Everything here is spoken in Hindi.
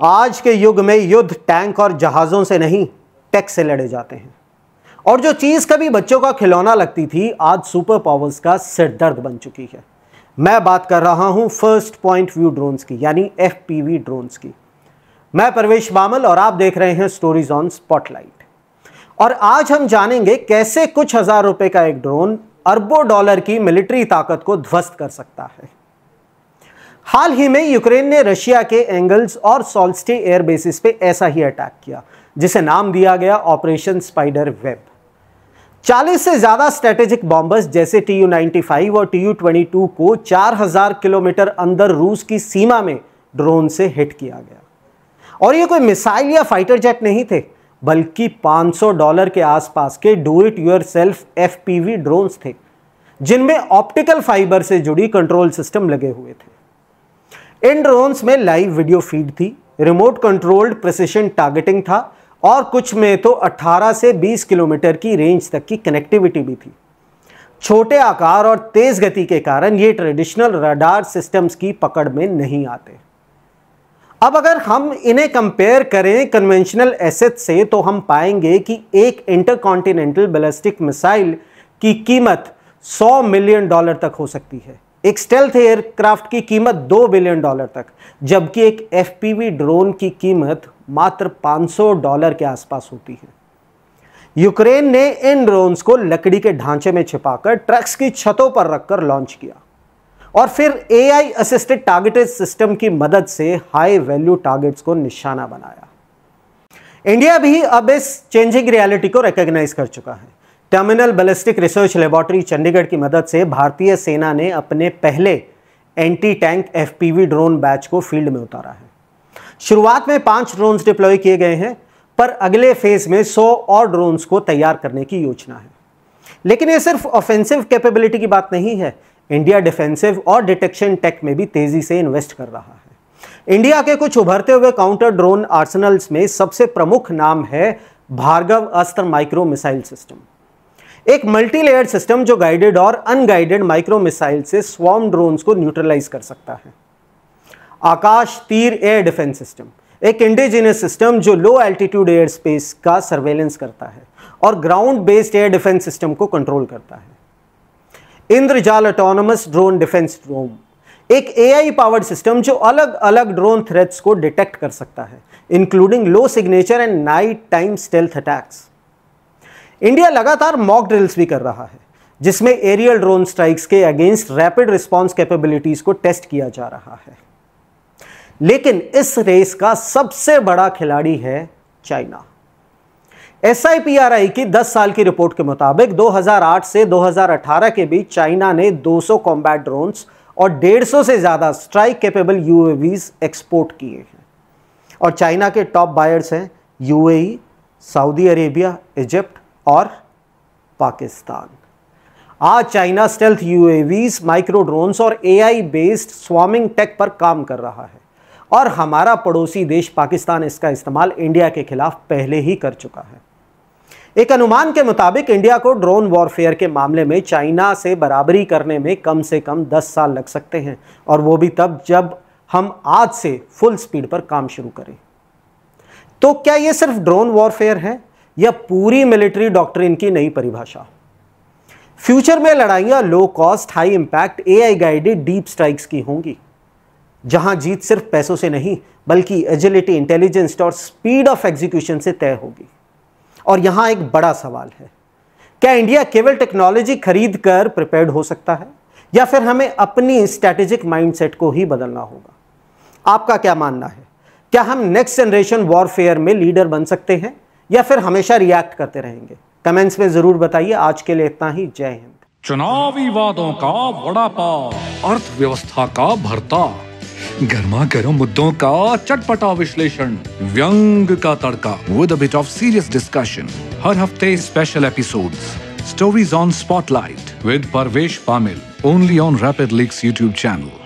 आज के युग में युद्ध टैंक और जहाज़ों से नहीं, टेक से लड़े जाते हैं। और जो चीज़ कभी बच्चों का खिलौना लगती थी, आज सुपर पावर्स का सिरदर्द बन चुकी है। मैं बात कर रहा हूं फर्स्ट पॉइंट व्यू ड्रोन्स की, यानी FPV ड्रोन्स की। मैं परवेश बामल और आप देख रहे हैं स्टोरीज ऑन स्पॉटलाइट। और आज हम जानेंगे कैसे कुछ हजार रुपए का एक ड्रोन अरबों डॉलर की मिलिट्री ताकत को ध्वस्त कर सकता है। हाल ही में यूक्रेन ने रशिया के एंगल्स और सॉल्स्टे एयर बेसिस पे ऐसा ही अटैक किया, जिसे नाम दिया गया ऑपरेशन स्पाइडर वेब। 40 से ज्यादा स्ट्रेटेजिक बॉम्बर्स जैसे Tu-95 और Tu-22 को 4000 किलोमीटर अंदर रूस की सीमा में ड्रोन से हिट किया गया। और ये कोई मिसाइल या फाइटर जेट नहीं थे, बल्कि $500 के आसपास के do it yourself FPV drones थे, जिनमें ऑप्टिकल फाइबर से जुड़ी कंट्रोल सिस्टम लगे हुए थे। इन ड्रोन्स में लाइव वीडियो फीड थी, रिमोट कंट्रोल्ड प्रिसिशन टारगेटिंग था और कुछ में तो 18 से 20 किलोमीटर की रेंज तक की कनेक्टिविटी भी थी। छोटे आकार और तेज गति के कारण ये ट्रेडिशनल रडार सिस्टम्स की पकड़ में नहीं आते। अब अगर हम इन्हें कंपेयर करें कन्वेंशनल एसेट से, तो हम पाएंगे कि एक इंटरकॉन्टिनेंटल बैलिस्टिक मिसाइल की कीमत $100 मिलियन तक हो सकती है, एक स्टेल्थ एयरक्राफ्ट की कीमत $2 बिलियन तक, जबकि एक FPV ड्रोन की कीमत मात्र $500 के आसपास होती है। यूक्रेन ने इन ड्रोन्स को लकड़ी के ढांचे में छिपाकर ट्रक्स की छतों पर रखकर लॉन्च किया और फिर AI असिस्टेड टारगेटेड सिस्टम की मदद से हाई वैल्यू टारगेट्स को निशाना बनाया। इंडिया भी अब इस चेंजिंग रियलिटी को रिकॉग्नाइज कर चुका है। Terminal ballistic research laboratory Chandigarh की मदद से भारतीय सेना ने अपने पहले anti tank FPV drone batch को फील्ड में उतारा है। शुरुआत में 5 ड्रोन्स डिप्लॉय किए गए हैं, पर अगले फेज में 100 और ड्रोन्स को तैयार करने की योजना है। लेकिन यह सिर्फ ऑफेंसिव कैपेबिलिटी की बात नहीं है। इंडिया डिफेंसिव और डिटेक्शन टेक में भी तेजी से इन्वेस्ट कर रहा है। इंडिया के कुछ उभरते हुए काउंटर ड्रोन आर्सेनल्स में सबसे प्रमुख नाम है भार्गव अस्त्र माइक्रो मिसाइल सिस्टम, एक मल्टी लेयर्ड सिस्टम जो गाइडेड और अनगाइडेड माइक्रो मिसाइल से स्वॉर्म ड्रोन्स को न्यूट्रलाइज कर सकता है। आकाश तीर एयर डिफेंस सिस्टम, एक इंडिजिनस सिस्टम जो लो एल्टीट्यूड एयर स्पेस का सर्वेलेंस करता है और ground based air defence system को कंट्रोल करता है। इंद्रजाल ऑटोनोमस ड्रोन डिफेंस ड्रोन, एक AI पावर्ड सिस्टम जो अलग अलग ड्रोन थ्रेट्स को डिटेक्ट कर सकता है, including low signature and night time stealth attacks. India लगातार मॉक ड्रिल्स भी कर रहा है, जिसमें एरियल ड्रोन स्ट्राइक्स के अगेंस्ट रैपिड रिस्पांस कैपेबिलिटीज को टेस्ट किया जा रहा है। लेकिन इस रेस का सबसे बड़ा खिलाड़ी है चाइना। SIPRI की 10 साल की रिपोर्ट के मुताबिक 2008 से 2018 के बीच चाइना ने 200 कॉम्बैट ड्रोन्स और 150 से ज्यादा स्ट्राइक कैपेबल UAVs एक्सपोर्ट किए हैं। और चाइना के टॉप बायर्स हैं UAE, सऊदी अरेबिया, इजिप्ट और पाकिस्तान। आज China stealth UAVs, micro drones और AI बेस्ड स्वार्मिंग टेक पर काम कर रहा है और हमारा पड़ोसी देश पाकिस्तान इसका इस्तेमाल इंडिया के खिलाफ पहले ही कर चुका है। एक अनुमान के मुताबिक इंडिया को ड्रोन वॉरफेयर के मामले में चाइना से बराबरी करने में कम से कम 10 साल लग सकते हैं, और वो भी तब जब हम आज से फुल स्पीड पर काम शुरू करें। तो क्या ये सिर्फ ड्रोन वॉरफेयर है या पूरी मिलिट्री डॉक्ट्रिन की नई परिभाषा? फ्यूचर में लड़ाइयां low cost, high impact, AI guided deep strikes की होंगी, जहां जीत सिर्फ पैसों से नहीं, बल्कि एजिलिटी, इंटेलिजेंस और स्पीड ऑफ एग्जीक्यूशन से तय होगी। और यहां एक बड़ा सवाल है, क्या इंडिया केवल टेक्नोलॉजी खरीद कर प्रिपेयर्ड हो सकता है, या फिर हमें अपनी स्ट्रैटेजिक माइंडसेट को ही बदलना होगा? आपका क्या मानना है? क्या हम नेक्स्ट जनरेशन वॉरफेयर में लीडर बन सकते हैं, या फिर हमेशा रिएक्ट करते रहेंगे? कमेंट्स में जरूर बताइए। आज के लिए इतना ही। जय हिंद। चुनावी वादों का वड़ा पाव, अर्थव्यवस्था का भरता, गर्मा गर्म मुद्दों का चटपटा विश्लेषण, व्यंग का तड़का with a bit of serious discussion. हर हफ्ते special episodes, stories on spotlight with Parvesh Pamil, only on rapid leaks YouTube channel.